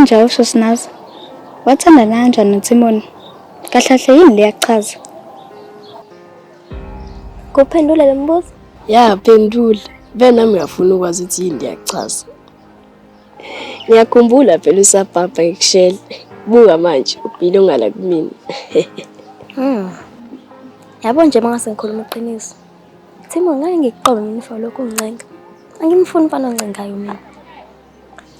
Manje awusho Snazo. Wathanda kanjani noTimon? Kahlahle yini liyachaza? Kuphendula lo mbuzo? Ya, phendula. Vena ngiyafuna ukwazi ukuthi yini ndiyachaza. Ngiyakhumbula phela usapapa ngikushela. Buka manje ubhile ongala kumina. Yabo nje mangase ngikhuluma iqiniso. Timo ngeke ngikuqobe mina for lokho uncenga. Angimfuni mfana oncengayo mina.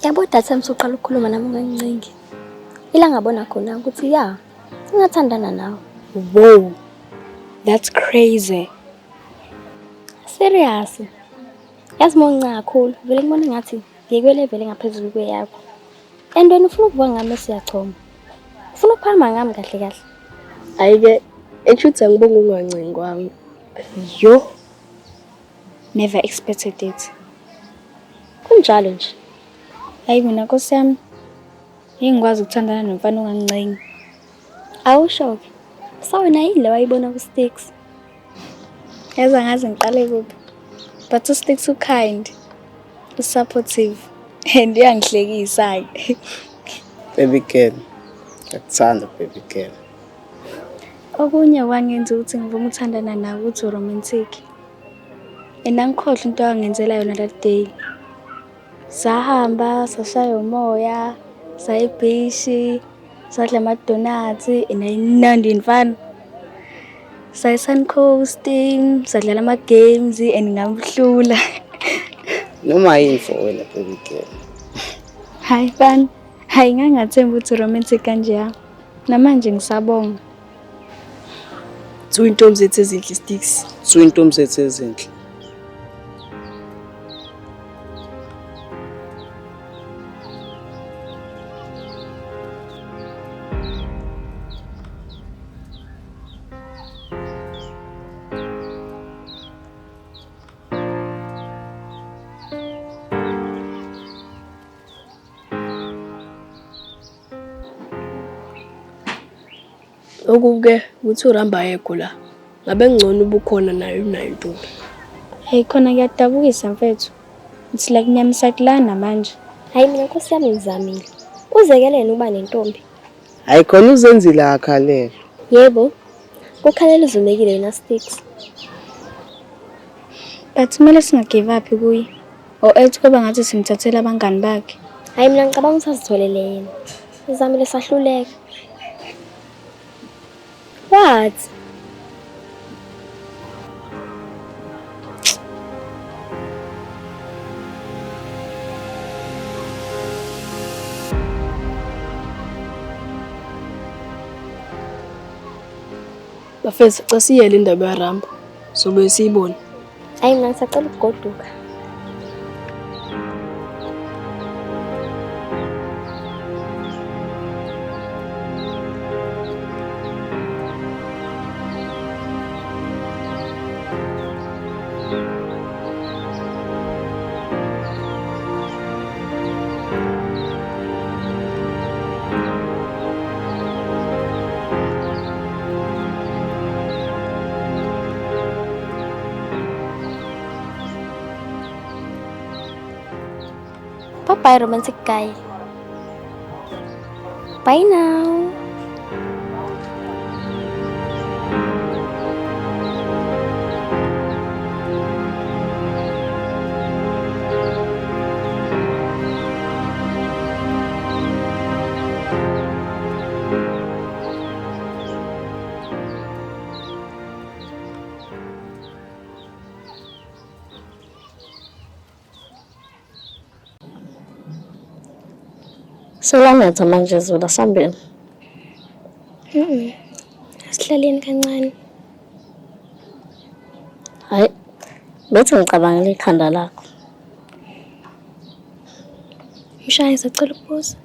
Yabo datha msuqala ukukhuluma nami ngencengi. Ila ngabona khona ukuthi ya, singathandana nawe. Whoa. That's crazy. Serious. Yazi monca kakhulu, vele ngibona ngathi ngikwelevel engaphezulu kweyakho. And wena ufuna ukuba ngami siyachoma. Ufuna ukuphama ngami kahle kahle. Ayike, echuthi angibonga ungancengwami. Yo. Never expected it. Kunjalo nje. Hayi mina Nkosi yami. Ngingikwazi ukuthandana nomfana ongancengi. Awusho ke. Sawena yile wayibona ku Sticks. Yazi angazi ngiqale kuphi. But uSticks kind, supportive, and uyangihlekisa. Baby girl. Akuthanda baby girl. Okunye wangenza ukuthi ngivume ukuthandana nawe ukuthi romantic. Engikhohle into angenzela yona that day. Sahamba, sashaya umoya, sayibhishi, sadla ama-donuts, inayinandi mfana. Say sun coasting, sadlala ama-games and ngamhlula. Noma yini for wena baby girl. Hayi fan, hayi ngangathemba ukuthi romantic kanje. Namanje ngisabonga. Intombi zethu ezinhle Sticks. Intombi zethu ezinhle. Okuke uthi uramba yekho la. Ngabe ngcono ubukhona nayo intombi. Hey khona kuyadabukisa mfethu. It's like nyamisa kulana manje. Hayi mina Nkosi yami ngizamile. Uzekelene uba nentombi. Hayi khona uzenzile akhalelo. Yebo. Kukhalela uzumekile yena Sticks. But kumele singagive up kuye. Or else kuba ngathi simthathela abangani bakhe. Hayi mina ngicabanga ukuthi azitholele yena. Izamile sahluleka. What? Bafethu xa siyele indaba yaRambo. Sobe siyibona. Hayi mina ngisacela ukugoduka. Bye, romantic guy. Bye now. Selanetha manje zola sambeni. Asihlaleni kancane. Hayi. Bethe ngicabangela ikhanda lakho. Mshaya sacela ukubuza.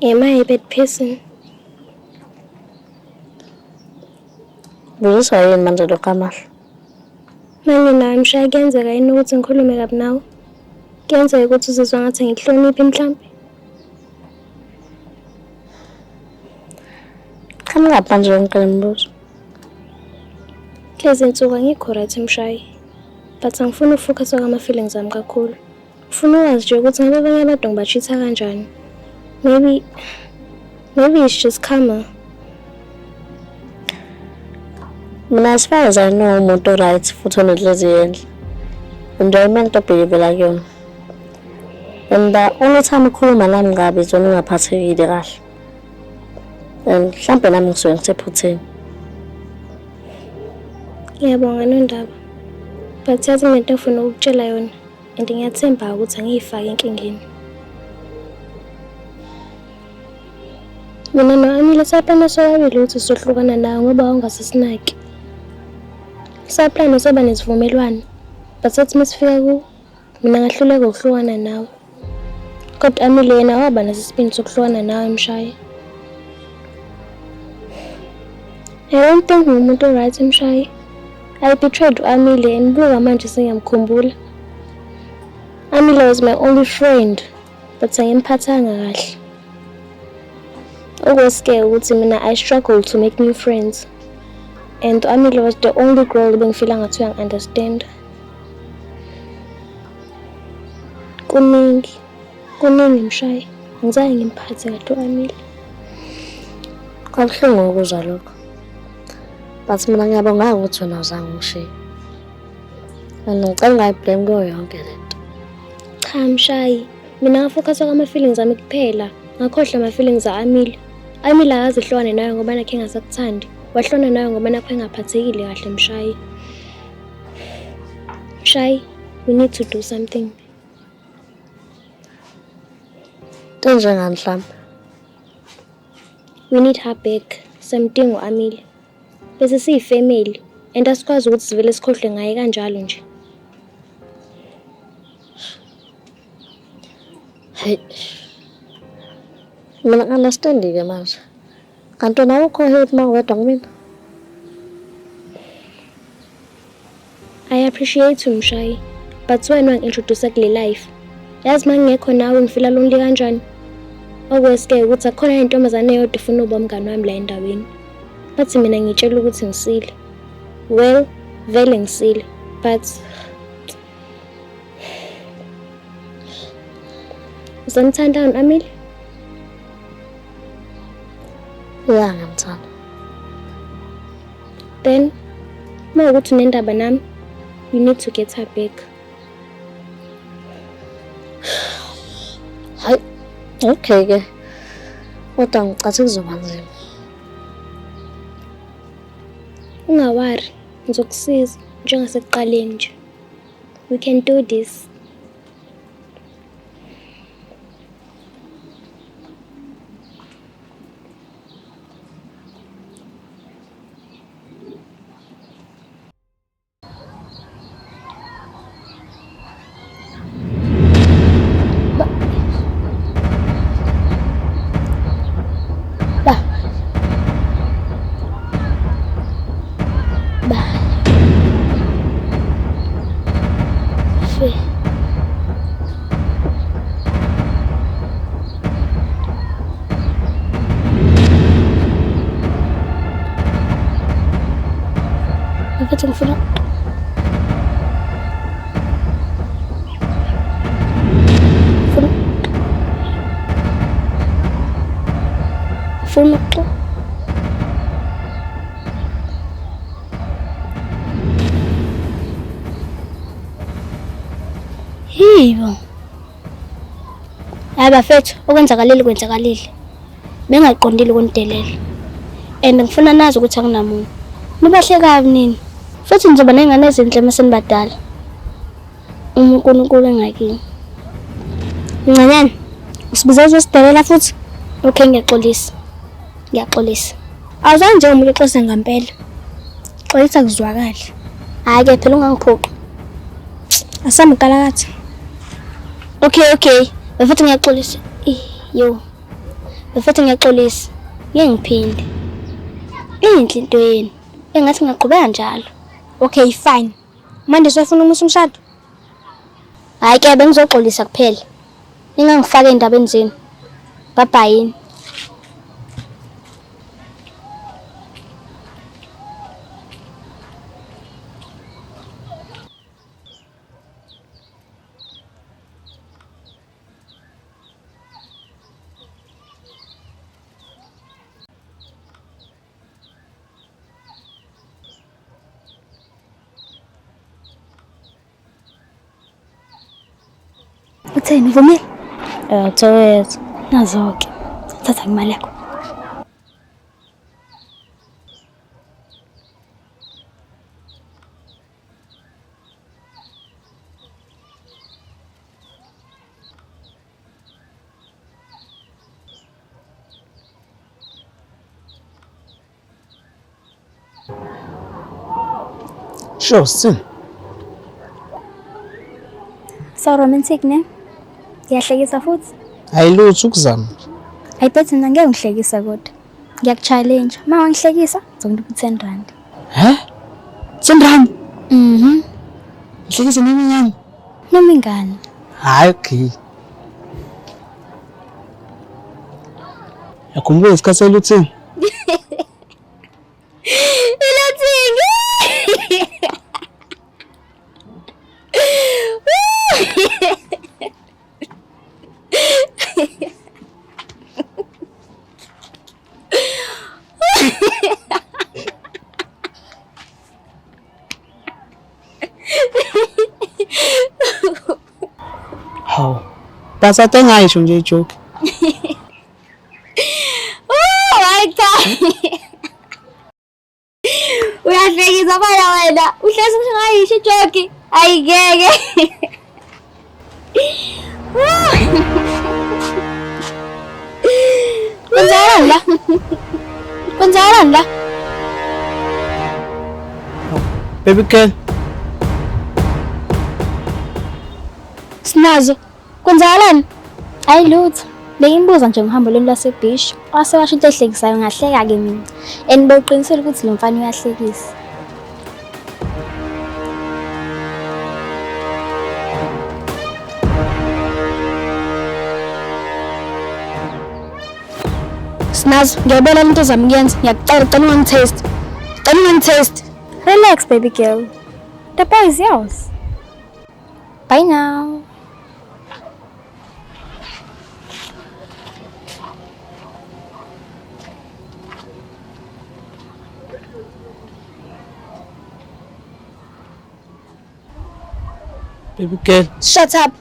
Am I a bad person? Buyiswa yini manje lo kamahla? Manje nawe mshaya kuyenzeka yini ukuthi ngikhulume kabi nawe? Kuyenzeka ukuthi uzizwa ngathi ngihloniphi mhlambe? Ngapha nje ngicela umbuzo. Lezi nsuku angikho right mshayi. But angifuni ukufocus kwama feelings ami kakhulu. Ngifuna ukwazi nje ukuthi ngabe abanye abantu ngibashitha kanjani. Maybe it's just karma. Mina as far as I know umuntu right futhi onenhliziyo enhle. Enjoyment obhekela kuyona. And the only time ukhuluma nami ngabe izona ungaphathekile kahle. And mhlawumbe nami ngisuke ngisephutheni. Ngiyabonga nondaba. But yazi into engifuna ukukutshela yona. And ngiyathemba ukuthi angiyifaki enkingeni. Mina no-Amile saplana sobabili ukuthi sizohlukana nawe ngoba ungasesinaki. Saplana soba nesivumelwano. But sathi masifika ku mina ngahluleka ukuhlukana nawe. Kodwa Amile yena waba nesibindi sokuhlukana nawe Mshayi. I don't think ngumuntu right Mshayi. I betrayed Amile and buka manje sengiyamkhumbula. Amile was my only friend, but angimphathanga kahle. Okweske ukuthi mina I struggled to make new friends. And Amile was the only girl ebengifila ngathi uyangi-understand. Kuningi Mshayi. Ngizange ngimphathe kahle Amile. Kabuhlungu ukuzwa lokho. But mina ngiyabonga ukuthi wena uzange ungishiye. And ngicela ungayiblame kuyo yonke lento. Cha Mshayi, mina ngafocus kwama-feelings ami kuphela. Ngakhohlwa ama-feelings a-Amile. Amile akazihlwane nawe ngoba nakhe ngasakuthandi. Wahlona nawe ngoba nakho engaphathekile kahle Mshayi. Mshayi, we need to do something. Kanjengani mhlawumbe? We need her back. Samdingo Amile. Bese siyifamily and asikwazi ukuthi sivele sikhohle ngaye kanjalo nje. Hey. Mina understand-ke manje. Kanti nawe ukho hate mawedwa kumina? I appreciate you Mshayi, but wena wangi-introduce kule life. Yazi mangekho nawe ngifila lonely kanjani. Okweske ukuthi akhona intombazane eyodwa efuna ukuba umngane wami la endaweni. Bathi mina ngitshela ukuthi ngisile. Well, vele ngisile, but uzamthanda Amile? Yeah, ngiyamthanda. Then, mawukuthi unendaba nami, you need to get her back. Hayi. Okay-ke. Kodwa ngicathi kuzoba nzima. Ungawari, ngizokusiza njengasekuqaleni nje. We can do this. Bafethu ngifuna Hibo. Hayi bafethu, okwenzakalile. Bengayiqondile ukunidelela. And ngifuna nazi ukuthi akunamuntu. Nibahle kabi nini? Futhi nizoba nengane ezinhle masenibadala. uNkulunkulu engakini. Ncanyana, usibiza uzosidelela futhi? Okay, ngiyaxolisa. Awuzange nje umuntu exose ngempela. Xolisa kuzwakala. Hayi ke phela ungangiphoqi. Asamqala kathi. Okay. Bafethu ngiyaxolisa. Bafethu ngiyaxolisa. Ngiphinde. Inhle into yeni. Engathi ngaqhubeka njalo. Okay, fine. Manje sifuna umusa umshado. Hayi ke bengizoxolisa kuphela. Ningangifaka endabeni zenu. Bye bye. Utheni vumile? Thokoza. Nazo-ke. Thatha imali yakho. Sure, sin. So romantic ne? Ngiyahlekisa futhi. Ayilutho ukuzama. Ayibhethi mina ngeke ngihlekisa kodwa. Ngiyakuchallenge. Uma wangihlekisa, ngizokunika 10 rand. Hä? 10 rand? Ngihlekisa nami nyami. Noma ingane. Hayi, okay. Yakhumbula isikhathi eluthini. Hawu. Basathe ngayisho nje ijoke. Uyahlekisa phela wena. Uhlezi ngayisho ijoke. Ayigeke. Kwenzakalani la? Kwenzakalani la? Baby girl. Snazo. Kwenzakalani? Ayilutho. Bengimbuza nje ngihambo lweni laseBhish. Wase washo into ehlekisayo ngahleka ke mina. And bawuqinisele ukuthi lo mfana uyahlekisa. Snazo, ngiyabona umuntu ozamkuyenza. Ngiyacela ungangitest. Cela ungangitest. Relax baby girl. The boy is yours. Bye now. Baby girl. Shut up.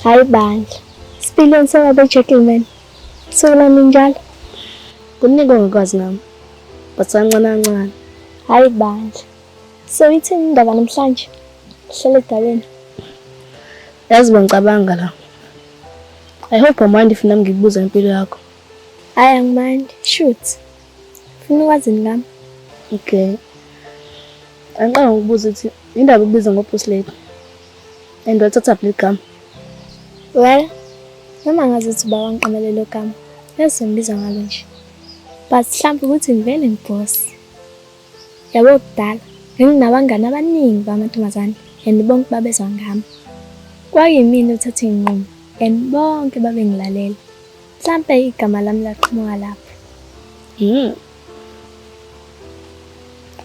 Hayi bandla. Sipilweni sababe gentleman. Sona minjalo. Kuningi ongakwazi nami. Basancane. Hayi bandla. So ithini indaba namhlanje? Hlele edabeni. Yazi bengicabanga la. I hope amandi if nami ngikubuza impilo yakho. Hayi angimandi. Shoot. Ufuna ukwazi ngami? Okay. Angiqala ngokubuza ukuthi indaba ukubiza ngoboss lady. And wathatha phela igama. Well, noma ngazi ukuthi uba wangiqamelela lo gama. Bese ngibiza ngalo nje. But mhlawumbe ukuthi ngivele ngiboss. Yabo kudala, nginabangani abaningi bamantombazane and bonke babezwa ngami. Kwakuyimina uthatha inqumo and bonke babengilalela. Mhlawumbe igama lami laqhamuka lapho.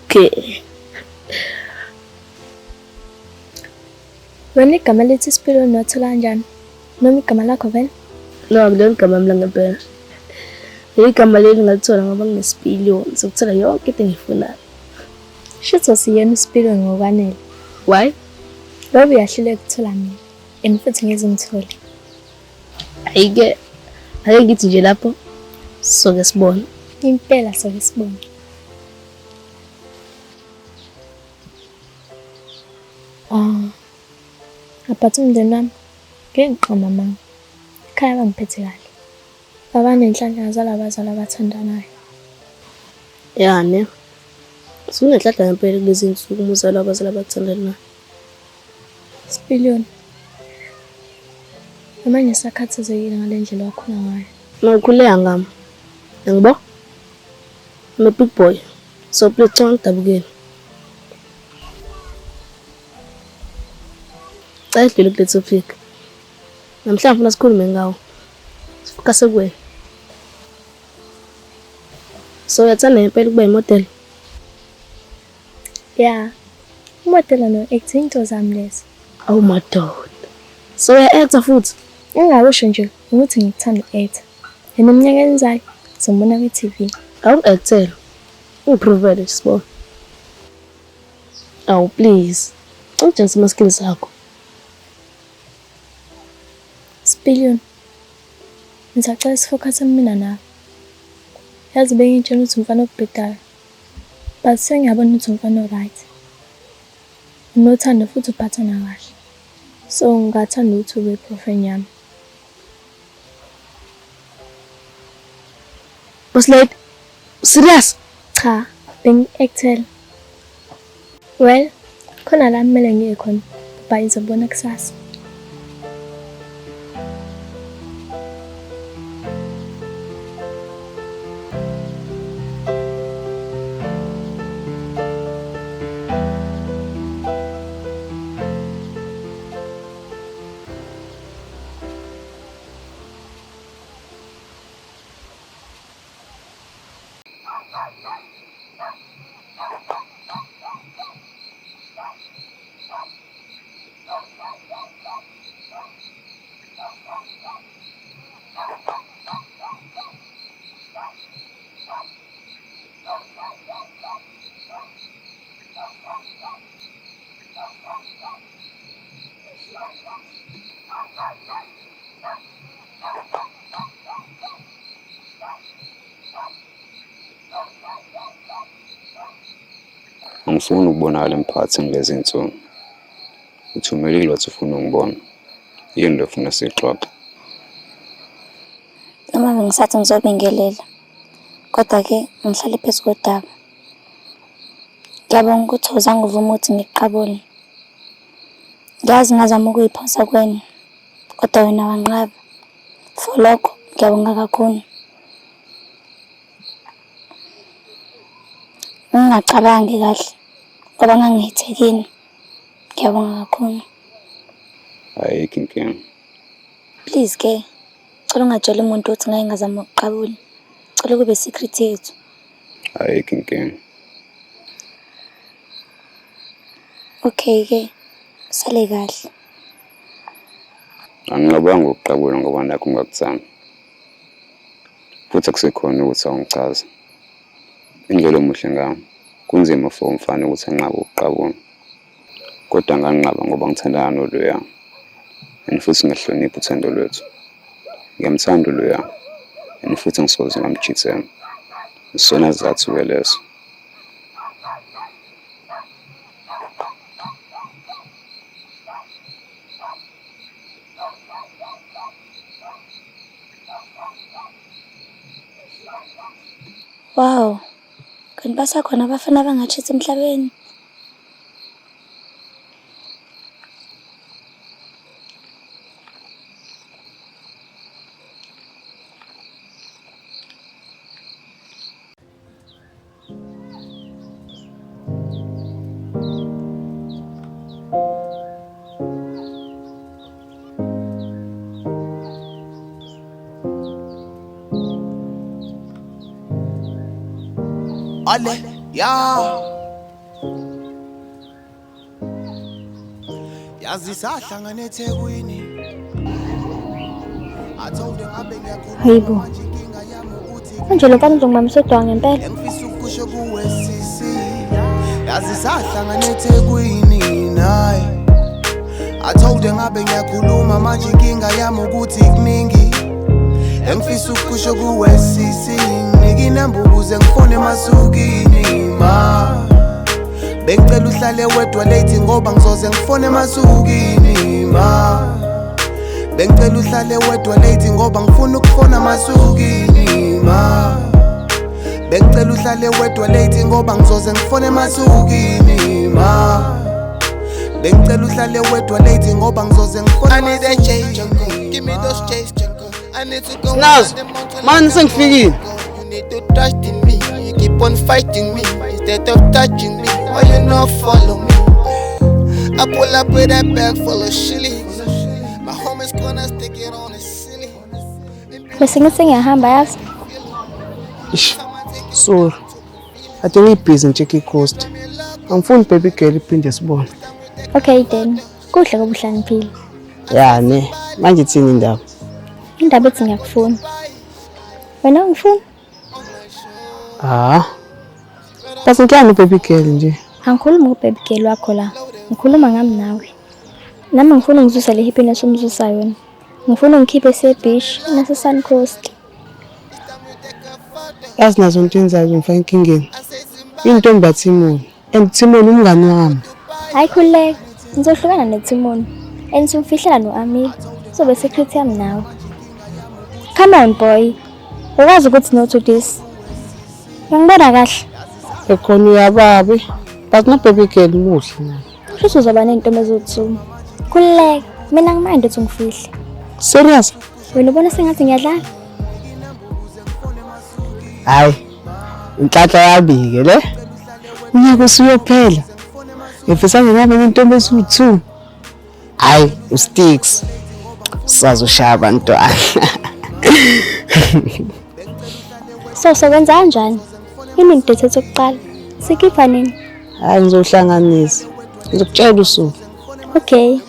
Okay. Wena igama lethi Sipilweni wathola kanjani? Noma igama lakho vele? No, akudona igama lami langempela. Leli gama leli ngalithola ngoba nginesipiliyoni sokuthola yonke into engiyifunayo. Shitho siyena uSipilweni ngokwanele. Why? Ngoba uyahluleka ukuthola mina. And futhi ngeze ngithole. Ayike. Ake ngithi nje lapho soke sibone. Impela soke sibone. Aphatha umndeni wami. Ngeke ngiqoma mama. Ekhaya bangiphethe kahle. Abanenhlanhla zalabazali abathandanayo. Ya ne. Sunenhlanhla ngempela kulezi insuku umuzalo wabazali abathandanayo. Sipiliyoni. Amanye sakhathazekile ngale ndlela wakhula ngayo. Nawukhuleka ngami. I'm a big boy. So please don't dabukeni. ngicela idlule kule topic. Namhlanje ngifuna sikhulume ngawo. Sifokase kuwe. So uyathanda impela ukuba imodel? Yeah. Umodela no-acting into zami lezo. Oh madoda. So uya-acta futhi? Engingakusho nje ukuthi ngikuthanda u-acta. Neminyaka enizayo sizombona kwi-TV. Awu-actela. Ungiprovele sibona. Awu please. Ungitshengise ama-skills akho. Sipiliyoni. Ngisacela sifokase mina nawe. Yazi bengitshela ukuthi umfana obhedayo. But sengiyabona ukuthi umfana o-right. Unothando futhi uphathana kahle. So ngingathanda ukuthi ube profane yami. Boss lady. Serious? Cha, bengi-actela. Well, khona la kumele ngiye khona. Bye, ngizobona kusasa. Angifuni ukubonakala emphakathini lezi zinsuku. Uthumelile wathi ufuna ungibona. Yini lo ufuna sixoxe? Noma bengisathi ngizobingelela. Kodwa-ke ngihlale phezu kodaba. Ngiyabonga ukuthi awuzange uvume ukuthi ngikuqabule. Ngiyazi ngazama ukuyiphosa kweni. Kodwa wena wanqaba. For lokho ngiyabonga kakhulu. Ungacabangi kahle. Ngoba ngangihithekile. Ngiyabonga kakhulu. Ayikho inkinga. Please ke. Cela ungatshela umuntu ukuthi ngeke ngazama ukuqabula. Cela kube secret yethu. Ayikho inkinga. Okay ke. Sale kahle. Angingabanga ukuqabula ngoba nakho ungakuthanda. Futhi akusekhona ukuthi awungichaze. Indlela omuhle ngami. Kunzima for umfana ukuthi anqabe ukuqabula. Kodwa nganqaba ngoba ngithandana noloya. Futhi ngihlonipha uthando lwethu. Ngiyamthanda loya. Futhi ngisoze ngamchithela. Isona sizathu ke leso. Wow. Kanti basakhona abafana abangachithi emhlabeni. Ale, ya. Yazi sahlangana eThekwini. Atholde ngabe ngiyakhuluma. Hayibo. Manje lo mfana uzongimamisa odwa ngempela. Engifisa ukusho kuwe sisi. Yazi sahlangana eThekwini naye. Atholde ngabe ngiyakhuluma manje inkinga yami ukuthi kuningi. Engifisa ukusho kuwe sisi. Ngikinamba ukuze ngifone emasukini ma. Bengicela uhlale wedwa late ngoba ngizoze ngifone emasukini ma. Bengicela uhlale wedwa late ngoba ngifuna ukufona emasukini ma. Bengicela uhlale wedwa late ngoba ngizoze ngifone emasukini ma. Bengicela uhlale wedwa late ngoba ngizoze ngifone. I need a change, give me those change, I need to go. Snazo, man sengifikile. You need to trust in me. You keep on fighting me instead of touching me. Why you not follow me? I pull up with that bag full of shillings. My homies gonna stick it on the ceiling. Bese ngithi ngiyahamba yazi. Ish, sorry. Ade ngibhizi nje coast. Angifuni baby girl iphinde sibone. Okay then. Kuhle ngoba uhlaniphile. Ya ne, manje ithini indaba? Indaba ethi ngiyakufuna. Wena ungifuna? Bese ngiyani baby girl nje. Angikhulumi ngobaby girl wakho la. Ngikhuluma ngami nawe. Nami ngifuna ngizuse le happiness umzusa yona. Ngifuna ngikhiphe se-beach nase-Sun Coast. Yazi nazo into enzayo ngifaka enkingeni. Intombi baThimoni, and Thimoni umngani wami. Hayi khuleka. Ngizohlukana neThimoni. Engizomfihlela no-Amile. Sobe secret yami nawe. Come on boy. Uyazi ukuthi no to this. Ngibona kahle. Ekhona uyababi. But no baby girl muhle. Futhi uzoba nentombi ezothuma. Khuleka. Mina ngimande ukuthi ngifihle. Serious? Wena ubona sengathi ngiyadlala? Hayi. Inhlanhla yabike le. Unyaka usuyophela. Ngifisa ngingabe intombi esu2. Hayi, uSticks. Sazoshaya abantwana. So kwenza kanjani? Imini date sokuqala. Sikhipha nini? Hayi ngizohlanganisa. Ngizokutshela usuku. Okay.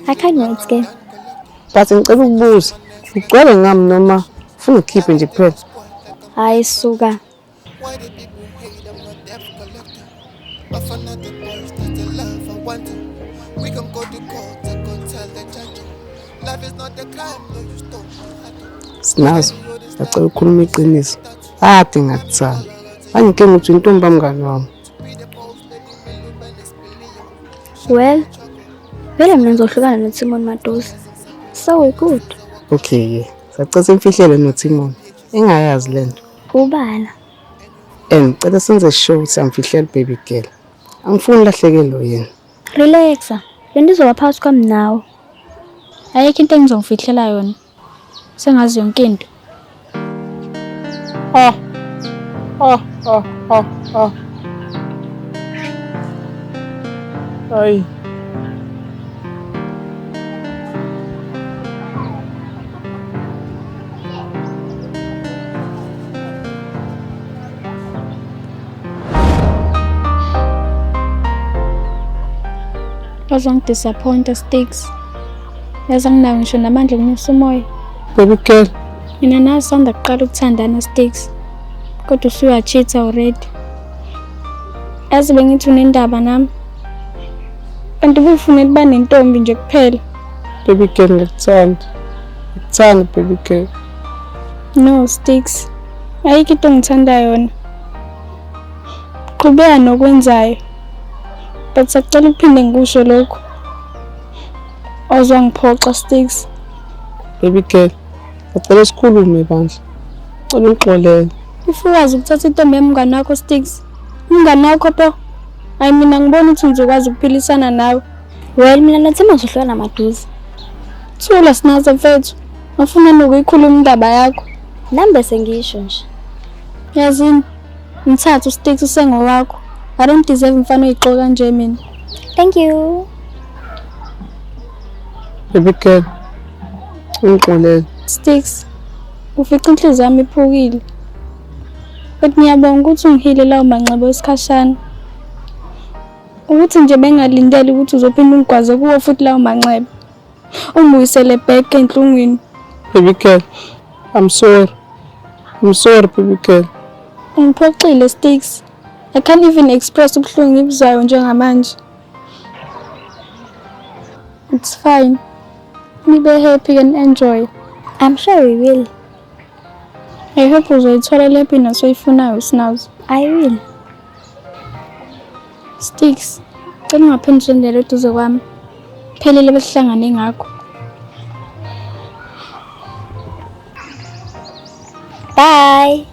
I can't wait ke. But ngicela ukubuza. Ugcwele ngami noma ufuna ukhiphe nje kuphela? Hayi suka. Why do people hate? I'm not debt collector. AbafanaTheBoys, that's the love I want. We can go to court, I go tell the judge. Life is not a crime, no you stole my heart. Snazo, ngicela ukukhuluma iqiniso. Ade ngakuthanda. Angike ngithi intombi amngani wami. Well, vele mina ngizohlukana noThimoni Madosi. So we good. Okay, sacela imfihlelo noThimoni. Engayazi lento. Ubala. Ngicela senze show samfihlela baby girl. Angifuni lahlekelwe yena. Relaxa. Lento izoba phakathi kwami nawe. Ayikho into engizongifihlela yona. Sengazi yonke into. Ay. Uzongidisappointa Sticks. Yazi anginawo ngisho namandla okunyusa umoya. Baby girl, Mina nazi sonda kuqala ukuthandana Sticks. Kodwa usuyachitha already. Yazi bengithi unendaba nami. Kanti ubufuna ukuba nentombi nje kuphela. baby girl ngikuthanda. Ngikuthanda baby girl. No Sticks. Ayikho into engithanda yona. Qhubeka nokwenzayo. But sacela uphinde ngikusho lokho. Ozongiphoxa Sticks. Baby girl, ngicela sikhulume bandla. Ngicela ungixolele. Ufuwazi ukuthatha intombi yomngane wakho Sticks. Umngane wakho pho. Hayi mina ngibona ukuthi ngizokwazi ukuphilisana nawe. Well, mina nathima ngizohlukana Madosi. Thula Snazo mfethu. Ngifuna nokuyikhuluma indaba yakho. Nami bese ngisho nje. Yazini, ngithatha uSticks usengowakho. I don't deserve mfana oyixoka kanje mina. Thank you. Baby girl, ungixolele. Sticks. Ufica inhliziyo yami iphukile. But ngiyabonga ukuthi ungihile lawo manxeba esikhashana. Ukuthi nje bengalindele ukuthi uzophinda ungigwaze kuwo futhi lawo manxeba. Ungibuyisele back enhlungwini. Baby girl, I'm sorry. I'm sorry baby girl. Ungiphoxile Sticks. I can't even express ubuhlungu ngibuzwayo njengamanje. It's fine. Be happy and enjoy. I'm sure we will. I hope uzoyithola le happiness oyifunayo Snazo. I will. Sticks. Cela ungaphendula indlela eduze kwami. Phelele besihlangane ngakho. Bye.